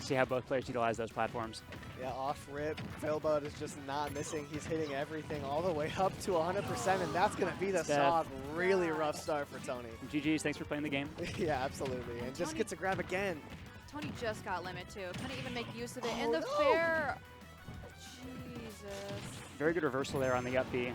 to see how both players utilize those platforms. Yeah, off rip, Failbot is just not missing. He's hitting everything all the way up to 100%, and that's going to be the soft, really rough start for Tony. GG's, thanks for playing the game. Yeah, absolutely. And just gets a grab again. Tony just got limit too. Couldn't even make use of it. And the fair. Jesus. Very good reversal there on the up B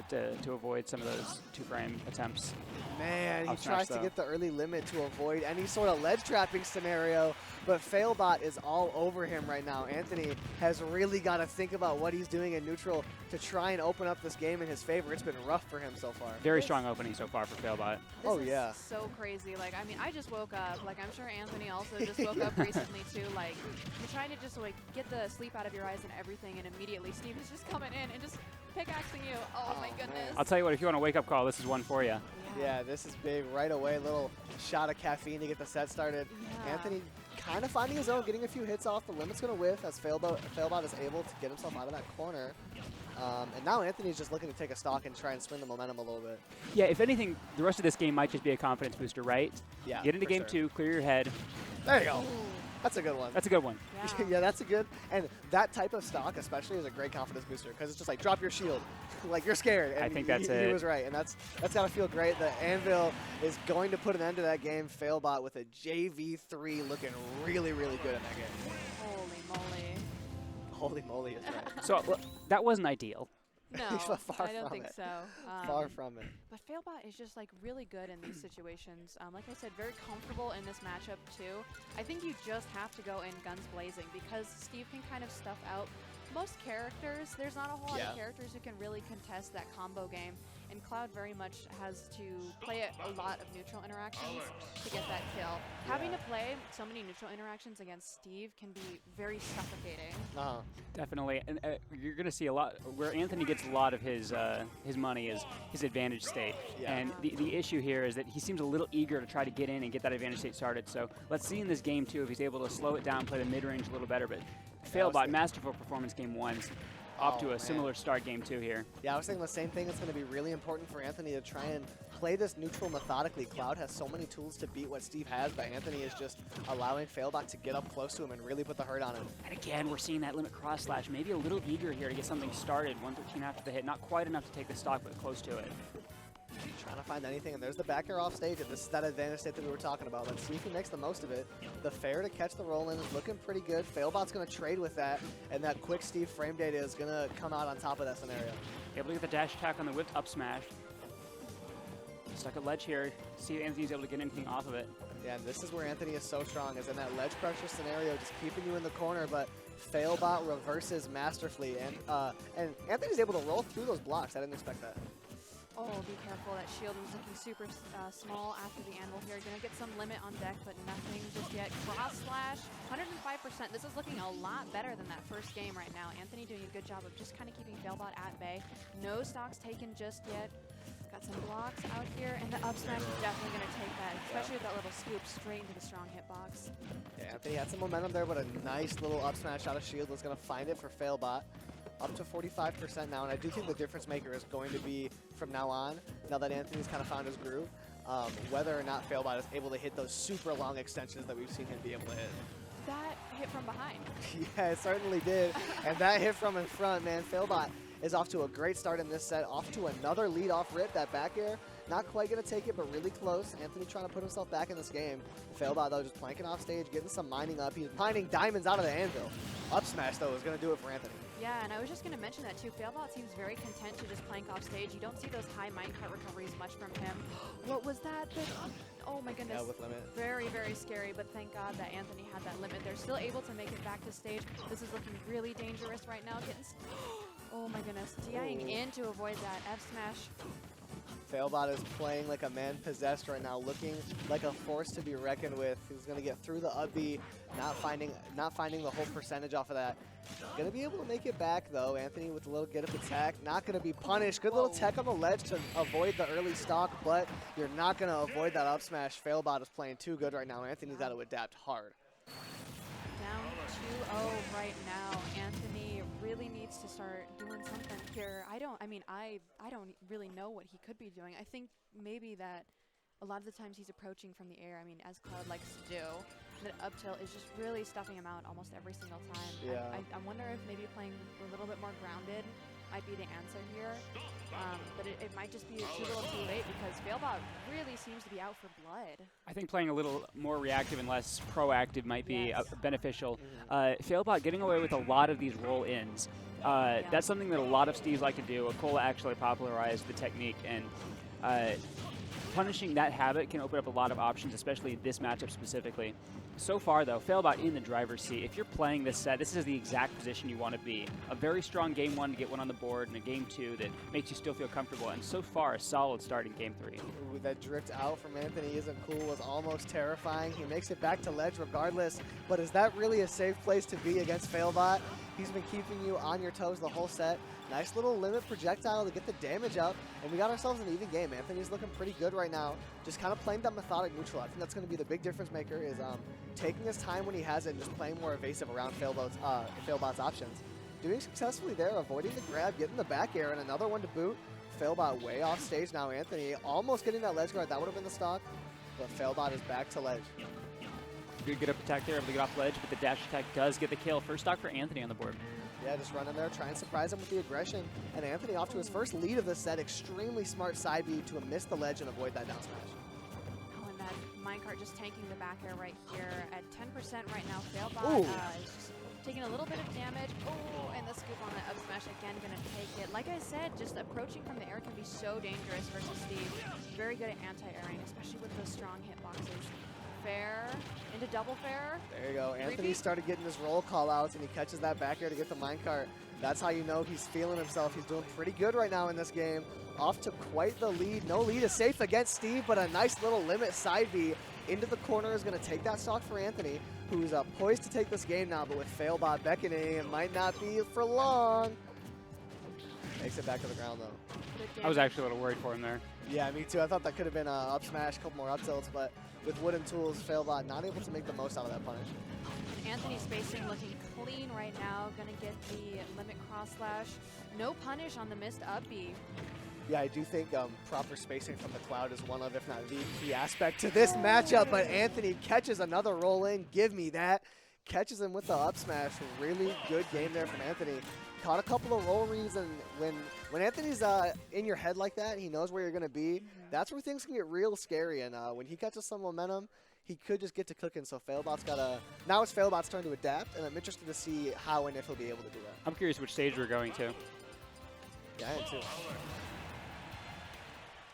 to avoid some of those 2-frame attempts. Man, he tries to get the early limit to avoid any sort of ledge trapping scenario, but Failbot is all over him right now. Anthony has really got to think about what he's doing in neutral to try and open up this game in his favor. It's been rough for him so far. Very strong opening so far for Failbot. This is so crazy. Like, I mean, I just woke up. Like, I'm sure Anthony also just woke up recently too. Like, you're trying to just like get the sleep out of your eyes and everything, and immediately Steve is just coming in and just pickaxing you. Oh my goodness. Man. I'll tell you what, if you want a wake-up call, this is one for you. Yeah, this is big right away. Little shot of caffeine to get the set started. Yeah. Anthony kind of finding his own, getting a few hits off. The limit's going to whiff as Failbot is able to get himself out of that corner. And now Anthony's just looking to take a stock and try and swing the momentum a little bit. Yeah, if anything, the rest of this game might just be a confidence booster, right? Yeah. Get into game 2, clear your head. There you go. That's a good one. That's a good one. Yeah. Yeah, that's a good. And that type of stock especially is a great confidence booster because it's just like drop your shield. Like you're scared. And I think that's he was right. And that's got to feel great. The Anvil is going to put an end to that game. Failbot with a JV3 looking really, really good in that game. Holy moly. Holy moly is right. So that wasn't ideal. No, Far I don't from think it. so. Far from it. But Failbot is just like really good in these situations. Like I said, very comfortable in this matchup too. I think you just have to go in guns blazing because Steve can kind of stuff out most characters. There's not a whole lot of characters who can really contest that combo game. And Cloud very much has to play a lot of neutral interactions to get that kill. Having to play so many neutral interactions against Steve can be very suffocating. Definitely, and you're going to see a lot where Anthony gets a lot of his money is his advantage state. And the issue here is that he seems a little eager to try to get in and get that advantage state started. So let's see in this game too if he's able to slow it down, play the mid range a little better. But Failbot, masterful performance game 1's. Off to a similar start game 2 here. Yeah, I was thinking the same thing. It's going to be really important for Anthony to try and play this neutral methodically. Cloud has so many tools to beat what Steve has, but Anthony is just allowing Failbot to get up close to him and really put the hurt on him. And again, we're seeing that limit cross slash. Maybe a little eager here to get something started. 113 after the hit. Not quite enough to take the stock, but close to it. Trying to find anything, and there's the back air off stage, and this is that advantage state that we were talking about. Let's see if he makes the most of it. The fair to catch the roll in is looking pretty good. Failbot's going to trade with that, and that quick Steve frame data is going to come out on top of that scenario. Able to get the dash attack on the whipped up smash. Stuck at ledge here. See if Anthony's able to get anything off of it. Yeah, and this is where Anthony is so strong, is in that ledge pressure scenario, just keeping you in the corner, but Failbot reverses masterfully, and Anthony's able to roll through those blocks. I didn't expect that. Oh, be careful. That shield was looking super small after the anvil here. Going to get some limit on deck, but nothing just yet. Cross slash, 105%. This is looking a lot better than that first game right now. Anthony doing a good job of just kind of keeping Failbot at bay. No stocks taken just yet. Got some blocks out here, and the up smash is definitely going to take that, especially with that little scoop straight into the strong hitbox. Yeah, Anthony had some momentum there, but a nice little up smash out of shield was going to find it for Failbot. Up to 45% now, and I do think the difference maker is going to be from now on, now that Anthony's kind of found his groove, whether or not Failbot is able to hit those super long extensions that we've seen him be able to hit. That hit from behind. Yeah, it certainly did. And that hit from in front, man. Failbot is off to a great start in this set, off to another lead off rip. That back air, not quite going to take it, but really close. Anthony trying to put himself back in this game. Failbot, though, just planking off stage, getting some mining up. He's mining diamonds out of the anvil. Up smash, though, is going to do it for Anthony. Yeah, and I was just going to mention that, too. Failbot seems very content to just plank off stage. You don't see those high minecart recoveries much from him. What was that? Oh, my goodness. Yeah, with limit. Very, very scary, but thank God that Anthony had that limit. They're still able to make it back to stage. This is looking really dangerous right now. Oh, my goodness. DIing in to avoid that F smash. Failbot is playing like a man possessed right now, looking like a force to be reckoned with. He's going to get through the up B, not finding the whole percentage off of that. Going to be able to make it back, though. Anthony with a little get up attack, not going to be punished. Good little tech on the ledge to avoid the early stock, but you're not going to avoid that up smash. Failbot is playing too good right now. Anthony's got to adapt hard. Down 2-0 right now. Anthony really needs to start doing something here. I don't really know what he could be doing. I think maybe that a lot of the times he's approaching from the air, I mean, as Cloud likes to do. that up tilt is just really stuffing him out almost every single time. Yeah. I wonder if maybe playing a little bit more grounded might be the answer here. But it might just be too little too late because Failbot really seems to be out for blood. I think playing a little more reactive and less proactive might be Yes. beneficial. Failbot getting away with a lot of these roll-ins. That's something that a lot of Steves like to do. Akola actually popularized the technique, and punishing that habit can open up a lot of options, especially this matchup specifically. So far, though, Failbot in the driver's seat. If you're playing this set, this is the exact position you want to be. A very strong game 1 to get one on the board, and a game 2 that makes you still feel comfortable. And so far, a solid start in game 3. Ooh, that drift out from AnthonyIsntCool was almost terrifying. He makes it back to ledge regardless, but is that really a safe place to be against Failbot? He's been keeping you on your toes the whole set. Nice little limit projectile to get the damage up, and we got ourselves an even game. Anthony's looking pretty good right now. Just kind of playing that methodic neutral. I think that's going to be the big difference maker is taking his time when he has it and just playing more evasive around Failbot's options. Doing successfully there, avoiding the grab, getting the back air, and another one to boot. Failbot way off stage now. Anthony almost getting that ledge guard. That would have been the stock, but Failbot is back to ledge. Good up attack there, able to get off ledge, but the dash attack does get the kill. First stock for Anthony on the board. Yeah, just run in there, try and surprise him with the aggression. And Anthony off to his first lead of the set. Extremely smart side B to miss the ledge and avoid that down smash. Oh, and that minecart just tanking the back air right here at 10% right now. Ooh. Failbot is just taking a little bit of damage. Oh, and the scoop on the up smash again, gonna take it. Like I said, just approaching from the air can be so dangerous versus Steve. Very good at anti-airing, especially with those strong hitboxes. Fair into double fair. There you go. Anthony Repeat. started getting his roll call outs and he catches that back air to get the minecart. That's how you know he's feeling himself. He's doing pretty good right now in this game. Off to quite the lead. No lead is safe against Steve, but a nice little limit side B into the corner is going to take that stock for Anthony, who's poised to take this game now, but with Failbot beckoning, it might not be for long. Makes it back to the ground, though. I was actually a little worried for him there. Yeah, me too. I thought that could have been a up smash, a couple more up tilts, but with wooden tools, Failbot not able to make the most out of that punish. Anthony spacing looking clean right now. Gonna get the limit cross slash. No punish on the missed up B. Yeah, I do think proper spacing from the cloud is one of, if not the key aspect to this matchup, but Anthony catches another roll in. Give me that. Catches him with the up smash. Really good game there from Anthony. Caught a couple of roll reads, and when Anthony's in your head like that, he knows where you're going to be. That's where things can get real scary, and when he catches some momentum, he could just get to cooking. So Failbot's got to, now it's Failbot's turn to adapt, and I'm interested to see how and if he'll be able to do that. I'm curious which stage we're going to. Yeah, I am too.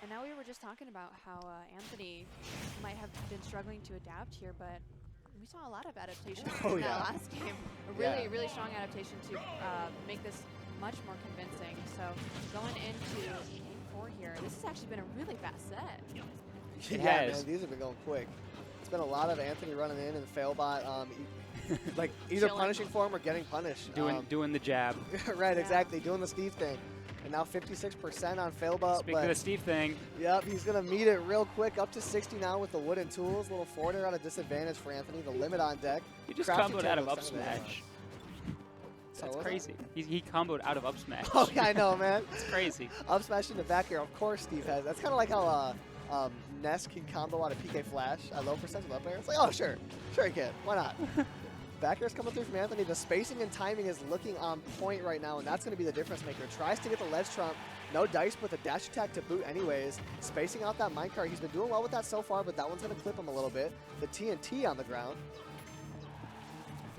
And now we were just talking about how Anthony might have been struggling to adapt here, but we saw a lot of adaptation in that last game. A really, really strong adaptation to make this much more convincing. So going into game 4 here, this has actually been a really fast set. Yeah, man, these have been going quick. It's been a lot of Anthony running in and Failbot, like either punishing for him or getting punished. Doing the jab. Right, exactly, doing the Steve thing. And now 56% on Failbot. Speaking of the Steve thing. Yep, he's going to meet it real quick. Up to 60 now with the wooden tools. Little forward air at a disadvantage for Anthony. The limit on deck. He just Crafty comboed out of table up center smash. That's So crazy. He comboed out of up smash. Oh, yeah, I know, man. It's crazy. Up smash in the back air. Of course Steve has. That's kind of like how Ness can combo out of PK Flash at low percent with up air. It's like, oh, sure. Sure he can. Why not? Back air's coming through from Anthony. The spacing and timing is looking on point right now, and that's going to be the difference maker. Tries to get the ledge trump. No dice, but the dash attack to boot anyways. Spacing out that minecart. He's been doing well with that so far, but that one's going to clip him a little bit. The TNT on the ground.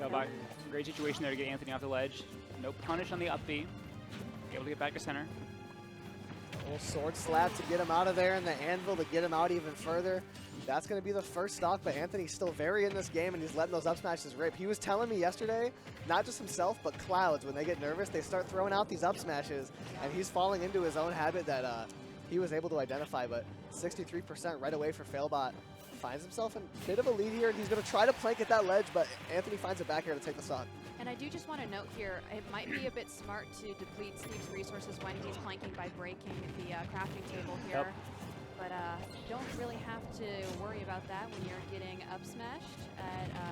Failbot, great situation there to get Anthony off the ledge. No punish on the up B. Able to get back to center. A little sword slap to get him out of there, and the anvil to get him out even further. That's going to be the first stock, but Anthony's still very in this game, and he's letting those up smashes rip. He was telling me yesterday, not just himself, but Clouds, when they get nervous, they start throwing out these up smashes, and he's falling into his own habit that he was able to identify, but 63% right away for Failbot. Finds himself in a bit of a lead here, and he's going to try to plank at that ledge, but Anthony finds it back here to take the stock. And I do just want to note here, it might be a bit smart to deplete Steve's resources when he's planking by breaking the crafting table here. Yep. But you don't really have to worry about that when you're getting up smashed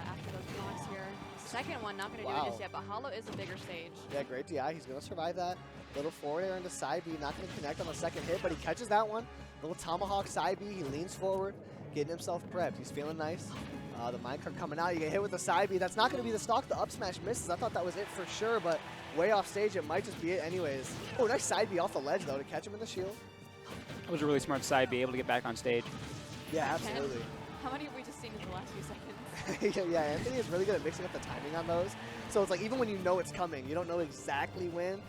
after those blocks here. Second one, not going to do it just yet, but Hollow is a bigger stage. Yeah, great DI. He's going to survive that. Little forward air into side B, not going to connect on the second hit, but he catches that one. Little tomahawk side B, he leans forward, getting himself prepped. He's feeling nice. The minecart coming out. You get hit with the side B. That's not going to be the stock. The up smash misses. I thought that was it for sure, but way off stage, it might just be it anyways. Oh, nice side B off the ledge, though, to catch him in the shield. That was a really smart side, be able to get back on stage. Yeah, absolutely. How many have we just seen in the last few seconds? Yeah, Anthony is really good at mixing up the timing on those. So it's like even when you know it's coming, you don't know exactly when.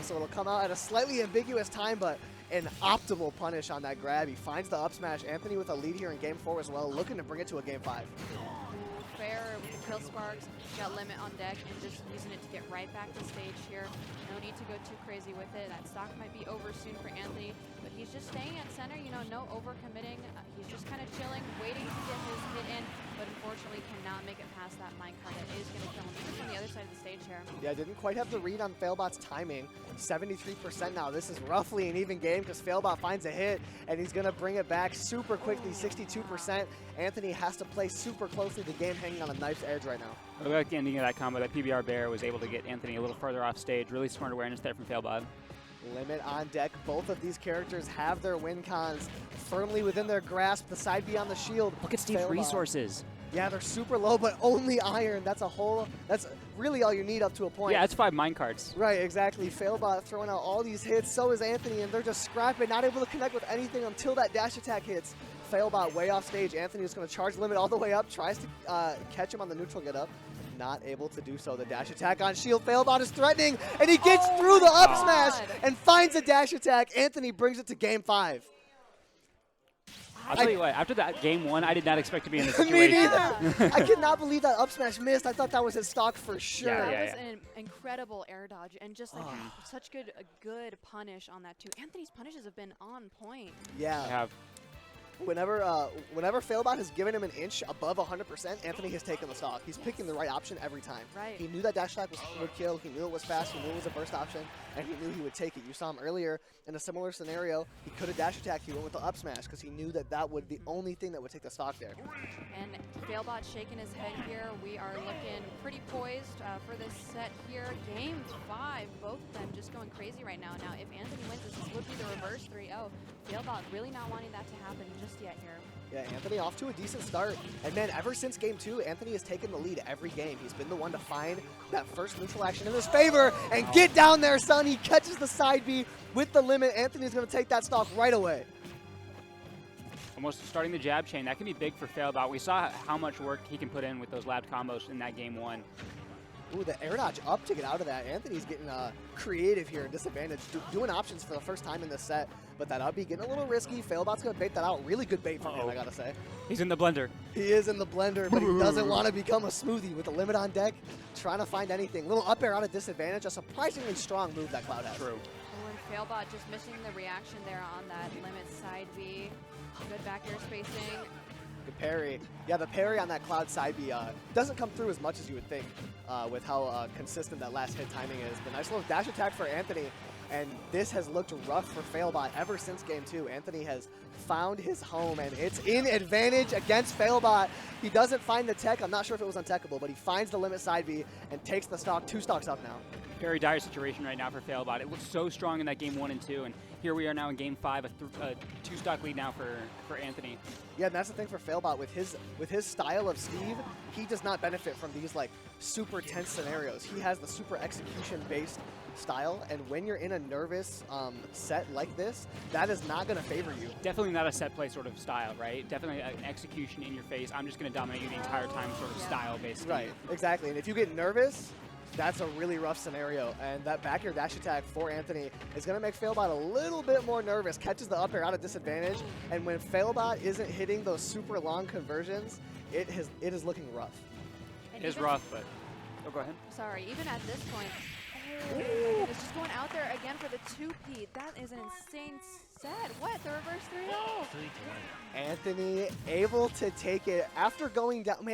So it'll come out at a slightly ambiguous time, but an optimal punish on that grab. He finds the up smash. Anthony with a lead here in game 4 as well, looking to bring it to a game 5. Fair with the kill sparks, got limit on deck, and just using it to get right back to stage here. No need to go too crazy with it. That stock might be over soon for Anthony, but he's just staying at center, you know, no overcommitting. He's just kind of chilling, waiting to get his hit in, but unfortunately cannot make it past that minecart. It is going to kill him, even from the other side of the stage here. Yeah, didn't quite have the read on Failbot's timing. 73% now. This is roughly an even game because Failbot finds a hit, and he's going to bring it back super quickly, 62%. Anthony has to play super closely. The game hanging on a knife's edge right now. I like the ending of that combo. That PBR Bear was able to get Anthony a little further off stage. Really smart awareness there from Failbot. Limit on deck. Both of these characters have their win cons firmly within their grasp. The side B on the shield. Look at Steve's resources. Yeah, they're super low, but only iron. That's really all you need up to a point. Yeah, that's 5 minecarts. Right, exactly. Failbot throwing out all these hits. So is Anthony, and they're just scrapping, not able to connect with anything until that dash attack hits. Failbot way off stage. Anthony is going to charge limit all the way up, tries to catch him on the neutral get up. Not able to do so. The dash attack on shield. Failbot is threatening, and he gets through the up smash and finds a dash attack. Anthony brings it to game 5. I'll tell you what, after that game 1, I did not expect to be in this situation. Me neither. I could not believe that up smash missed. I thought that was his stock for sure. That was an incredible air dodge, and just like such a good punish on that too. Anthony's punishes have been on point. Yeah. I have. Whenever Failbot has given him an inch above 100%, Anthony has taken the stock. He's picking the right option every time. Right. He knew that dash attack would kill. He knew it was fast. He knew it was a burst option, and he knew he would take it. You saw him earlier in a similar scenario. He could have dash attacked. He went with the up smash because he knew that that would be the only thing that would take the stock there. And Failbot shaking his head here. We are looking pretty poised for this set here. Game 5, both of them just going crazy right now. Now, if Anthony wins, this would be the reverse 3-0. Failbot really not wanting that to happen just yet here. Yeah, Anthony off to a decent start. And man, ever since game 2, Anthony has taken the lead every game. He's been the one to find that first neutral action in his favor and get down there, son. He catches the side B with the limit. Anthony's going to take that stock right away. Almost starting the jab chain. That can be big for Failbot. We saw how much work he can put in with those lab combos in that game 1. Ooh, the air dodge up to get out of that. Anthony's getting creative here and disadvantage, doing options for the first time in this set. But that up B getting a little risky. Failbot's going to bait that out. Really good bait from him, I got to say. He's in the blender. He is in the blender, but he doesn't want to become a smoothie with a limit on deck, trying to find anything. Little up air out of disadvantage. A surprisingly strong move that Cloud has. True. Oh, and Failbot just missing the reaction there on that limit side B. Good back air spacing. Good parry. Yeah, the parry on that Cloud side B doesn't come through as much as you would think with how consistent that last hit timing is. But nice little dash attack for Anthony. And this has looked rough for Failbot ever since game 2. Anthony has found his home, and it's in advantage against Failbot. He doesn't find the tech. I'm not sure if it was untechable, but he finds the limit side B and takes the stock, 2 stocks up now. Very dire situation right now for Failbot. It looked so strong in that game 1 and 2, and here we are now in game 5, a 2-stock lead now for Anthony. Yeah, and that's the thing for Failbot. With his style of Steve, he does not benefit from these like super tense scenarios. He has the super execution-based style, and when you're in a nervous set like this, that is not going to favor you. Definitely not a set play sort of style, right? Definitely an execution in your face. I'm just going to dominate you the entire time sort of style based. Right, exactly. And if you get nervous, that's a really rough scenario. And that back air dash attack for Anthony is going to make Failbot a little bit more nervous. Catches the up air out of disadvantage, and when Failbot isn't hitting those super long conversions, it is looking rough. It is rough, but go ahead. Sorry, even at this point. Oh, it's just going out there again for the 2P. That is an insane set. What? The reverse 3-0. Anthony able to take it after going down. Man,